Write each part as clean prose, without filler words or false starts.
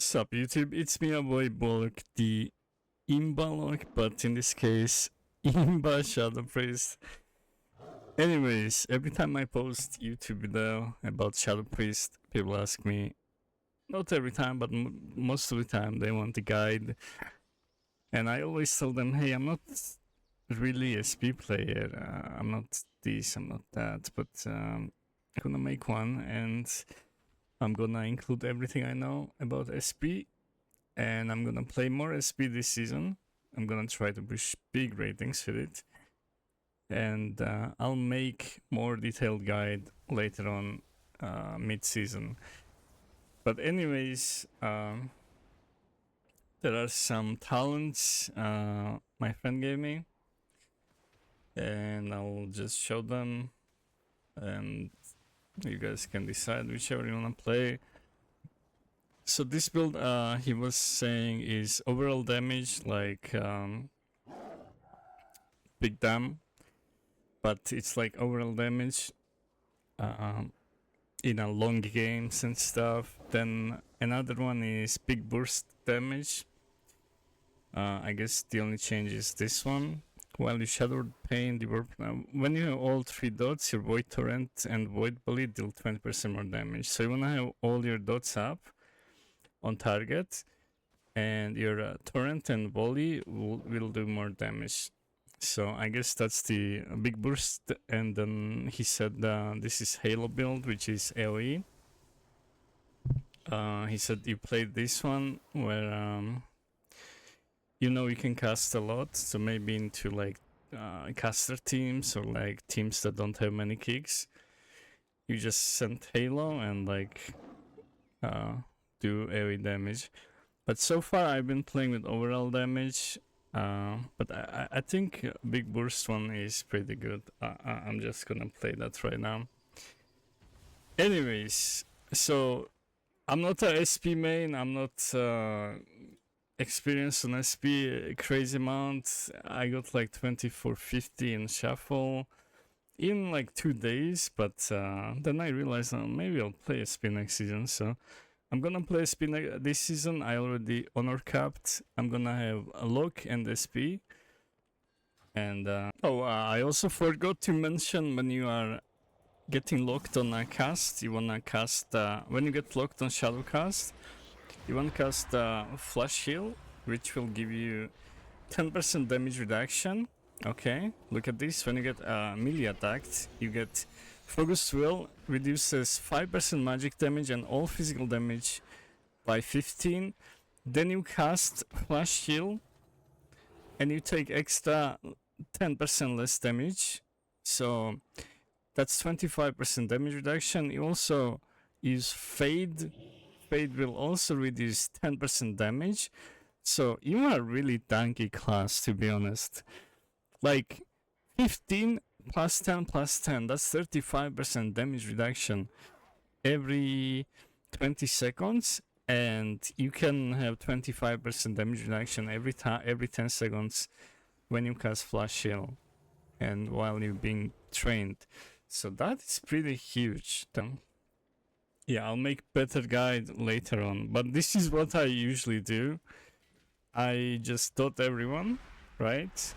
Sup YouTube, it's me, your boy Bualock, the Bualock, but in this case, Imba Shadow Priest. Anyways, every time I post YouTube video about Shadow Priest, people ask me, not every time, but most of the time, they want a guide. And I always tell them, hey, I'm not really a SP player, I'm not this, I'm not that, but I'm gonna make one, and I'm gonna include everything I know about SP, and I'm gonna play more SP this season. I'm gonna try to push big ratings with it, and I'll make more detailed guide later on mid-season. But anyways, there are some talents my friend gave me, and I'll just show them, and you guys can decide whichever you wanna play. So this build, he was saying, is overall damage like big dam, but it's like overall damage in a long games and stuff. Then another one is big burst damage. I guess the only change is this one. While you Shadowed Pain, when you have all three dots, your Void Torrent and Void Bully deal 20% more damage. So you wanna have all your dots up on target, and your Torrent and Volley will do more damage. So I guess that's the big burst. And then he said this is Halo build, which is AoE. He said you played this one where you can cast a lot, so maybe into like caster teams or like teams that don't have many kicks, you just send Halo and like do AoE damage. But so far I've been playing with overall damage, but I think big burst one is pretty good. I'm just gonna play that right now. Anyways, so I'm not a SP main, I'm not experienced on SP a crazy amount. I got like 2450 in shuffle in like 2 days, but then I realized maybe I'll play SP next season, so I'm gonna play SP this season. I already honor capped. I'm gonna have a lock and SP. And I also forgot to mention, when you are getting locked on a cast, you wanna cast when you get locked on shadow cast, you wanna cast Flash Heal, which will give you 10% damage reduction. Okay, look at this. When you get melee attacked, you get Focused Will, reduces 5% magic damage and all physical damage by 15. Then you cast Flash Heal, and you take extra 10% less damage. So that's 25% damage reduction. You also use Fade. Fade will also reduce 10% damage. So you are really tanky class, to be honest. Like 15 plus 10 plus 10, that's 35% damage reduction every 20 seconds, and you can have 25% damage reduction every 10 seconds when you cast Flash Heal and while you're being trained. So that is pretty huge. Yeah, I'll make better guide later on, but this is what I usually do. I just dot everyone, right?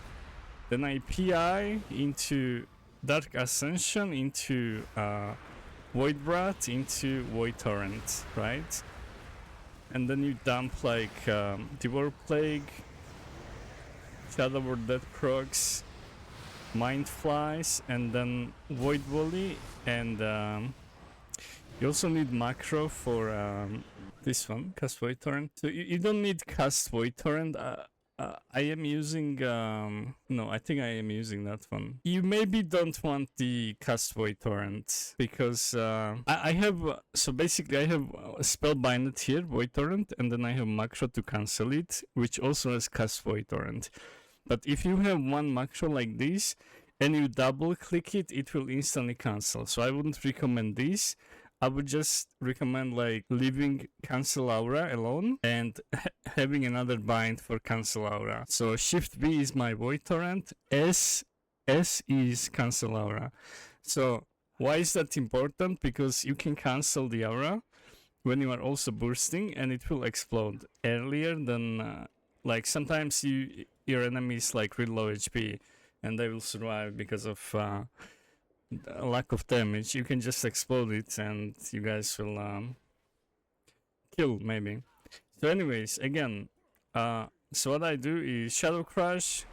Then I PI into Dark Ascension, into Void Brat, into Void Torrent, right? And then you dump like Devour Plague, Shadow Word Death procs, Mind Flies, and then Void Volley, and you also need macro for this one, Cast Void Torrent. So you don't need Cast Void Torrent. I am using, no, I think I am using that one. You maybe don't want the Cast Void Torrent, because I have, so basically I have Spellbind here, Void Torrent, and then I have macro to cancel it, which also has Cast Void Torrent. But if you have one macro like this, and you double click it, it will instantly cancel. So I wouldn't recommend this. I would just recommend like leaving Cancel Aura alone and having another bind for Cancel Aura. So Shift B is my Void Torrent, S is Cancel Aura. So why is that important? Because you can cancel the aura when you are also bursting, and it will explode earlier than like sometimes your enemy is like really low HP and they will survive because of lack of damage. You can just explode it and you guys will kill maybe. So anyways, again, so what I do is shadow crush,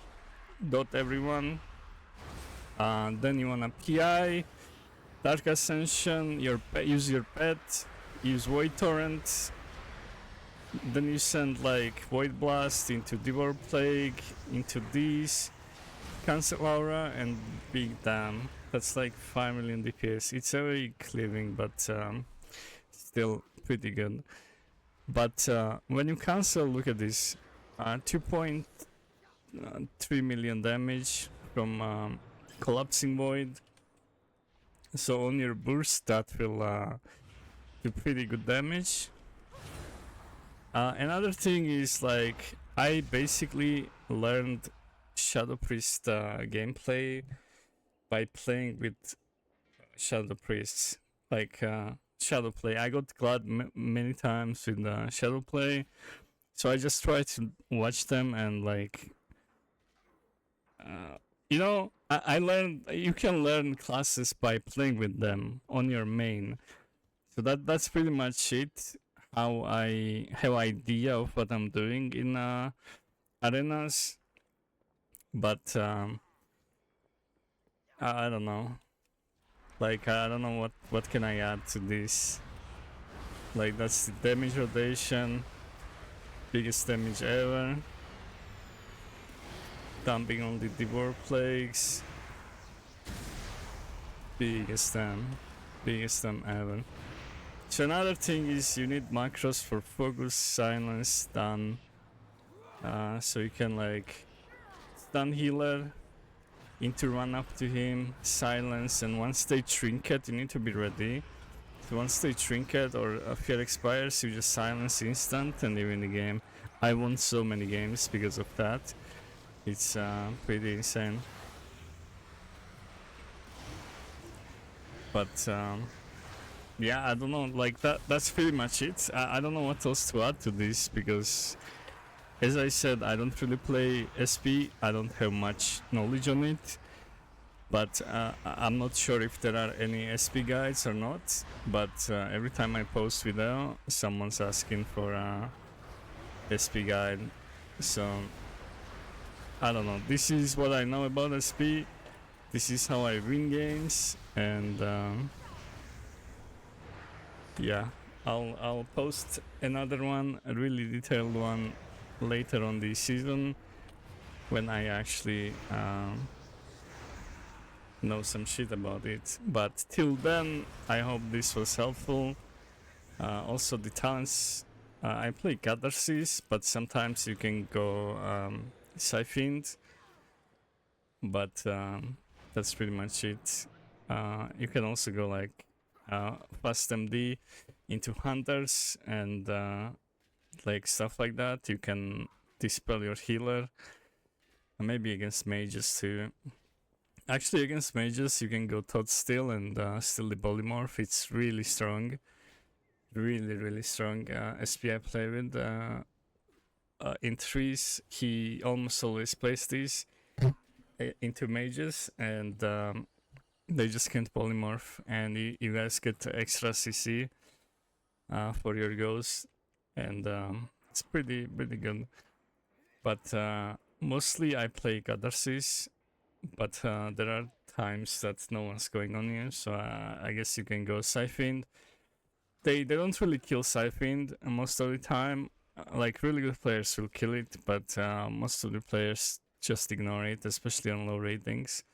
dot everyone, then you wanna PI, Dark Ascension, use your pet, use Void Torrent, then you send like Void Blast into Devour Plague, into these, cancel Aura, and big damn. That's like 5 million DPS. It's very cleaving, but still pretty good. But when you cancel, look at this, 2.3 million damage from Collapsing Void. So on your burst, that will do pretty good damage. Another thing is like I basically learned Shadow Priest gameplay by playing with Shadow Priests, like Shadow Play. I got glad many times with Shadow Play, so I just try to watch them and like, you know, I learned you can learn classes by playing with them on your main. So that's pretty much it. How I have idea of what I'm doing in arenas, but I don't know. Like I don't know what can I add to this. Like that's the damage rotation, biggest damage ever. Dumping on the Devour Plagues, biggest damn ever. So another thing is you need macros for focus, silence, stun. So you can like stun healer, into run up to him, silence, and once they trinket, you need to be ready. So once they trinket or a fear expires, you just silence instant and you win the game. I won so many games because of that. It's pretty insane. But yeah, I don't know, like that's pretty much it. I don't know what else to add to this because as I said, I don't really play SP, I don't have much knowledge on it, but I'm not sure if there are any SP guides or not, but every time I post video, someone's asking for a SP guide, so I don't know. This is what I know about SP, this is how I win games, and yeah, I'll post another one, a really detailed one, later on the season when I actually know some shit about it. But till then, I hope this was helpful. Also the talents, I play Catharsis, but sometimes you can go Siphoned, but that's pretty much it. You can also go like Fast MD into Hunters and like stuff like that. You can dispel your healer, and maybe against mages too. Actually, against mages you can go Todd Still and steal the polymorph. It's really strong, really strong. SP I play with in threes, he almost always plays these into mages, and they just can't polymorph, and you guys get extra CC for your goes, and it's pretty good. But mostly I play Catharsis, but there are times that no one's going on here, so I guess you can go Siphoned. They don't really kill Siphoned most of the time. Like really good players will kill it, but most of the players just ignore it, especially on low ratings.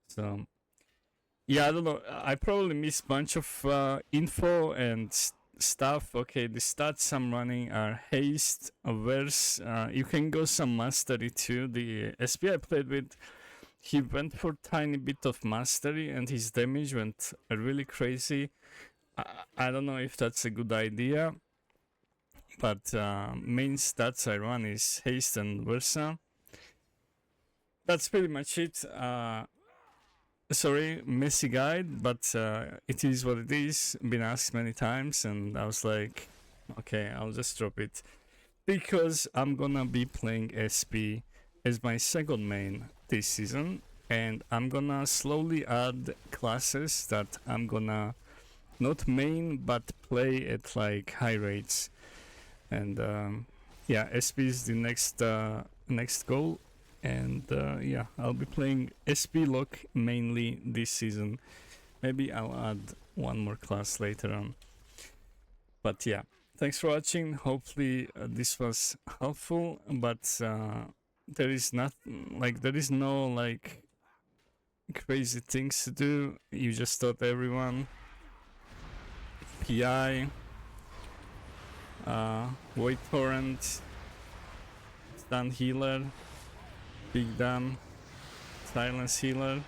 So yeah, I don't know. I probably missed a bunch of info and stuff. Okay, the stats I'm running are haste, averse. You can go some mastery too. The SP I played with, he went for tiny bit of mastery and his damage went really crazy. I don't know if that's a good idea, but main stats I run is haste and versa. That's pretty much it. sorry, messy guide, but it is what it is. Been asked many times, and I was like, okay, I'll just drop it. Because I'm gonna be playing SP as my second main this season, and I'm gonna slowly add classes that I'm gonna not main but play at like high rates. And yeah, SP is the next goal, and yeah, I'll be playing SP Lock mainly this season. Maybe I'll add one more class later on. But yeah, thanks for watching. Hopefully this was helpful, but there is no like crazy things to do. You just taught everyone PI, Void Torrent, Stun Healer, Big Dam, Silence Healer,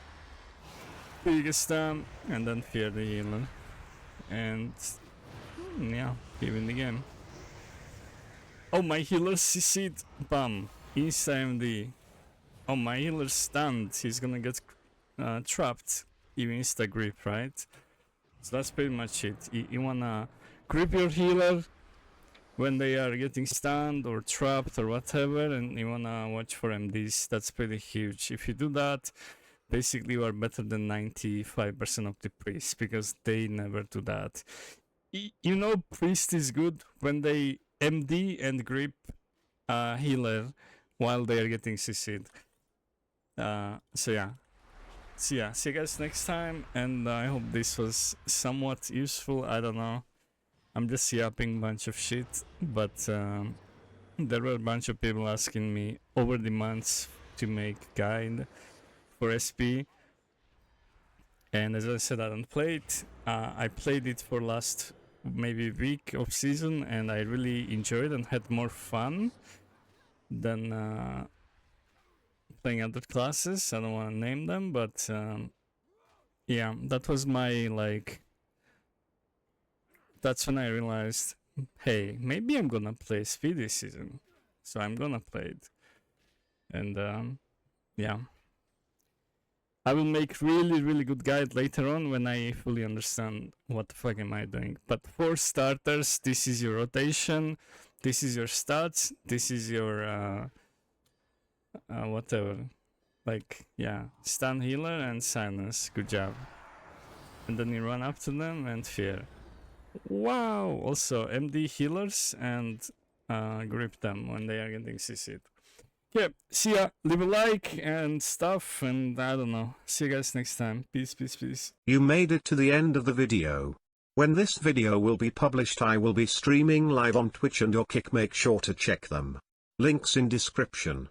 Biggest Dam, and then Fear the Healer. And yeah, even the game. Oh, my healer CC'd. Bam. Insta MD. Oh, my healer's stunned. He's gonna get trapped. You insta grip, right? So that's pretty much it. You wanna grip your healer when they are getting stunned or trapped or whatever, and you wanna watch for MDs. That's pretty huge. If you do that, basically you are better than 95% of the priests, because they never do that. You know, priest is good when they MD and grip healer while they are getting CC'd. So yeah. See you guys next time, and I hope this was somewhat useful. I don't know. I'm just yapping a bunch of shit, but there were a bunch of people asking me over the months to make guide for SP. And as I said, I don't play it. I played it for last maybe week of season, and I really enjoyed and had more fun than playing other classes. I don't want to name them, but yeah, that was my like. That's when I realized, hey, maybe I'm gonna play SP this season, so I'm gonna play it, and yeah. I will make really good guide later on when I fully understand what the fuck am I doing. But for starters, this is your rotation, this is your stats, this is your whatever. Like, yeah, stun healer and silence. Good job. And then you run up to them and fear. Wow! Also, MD healers and grip them when they are getting CC'd. Yeah, see ya, leave a like and stuff, and I don't know. See you guys next time. Peace. You made it to the end of the video. When this video will be published, I will be streaming live on Twitch and your Kick. Make sure to check them. Links in description.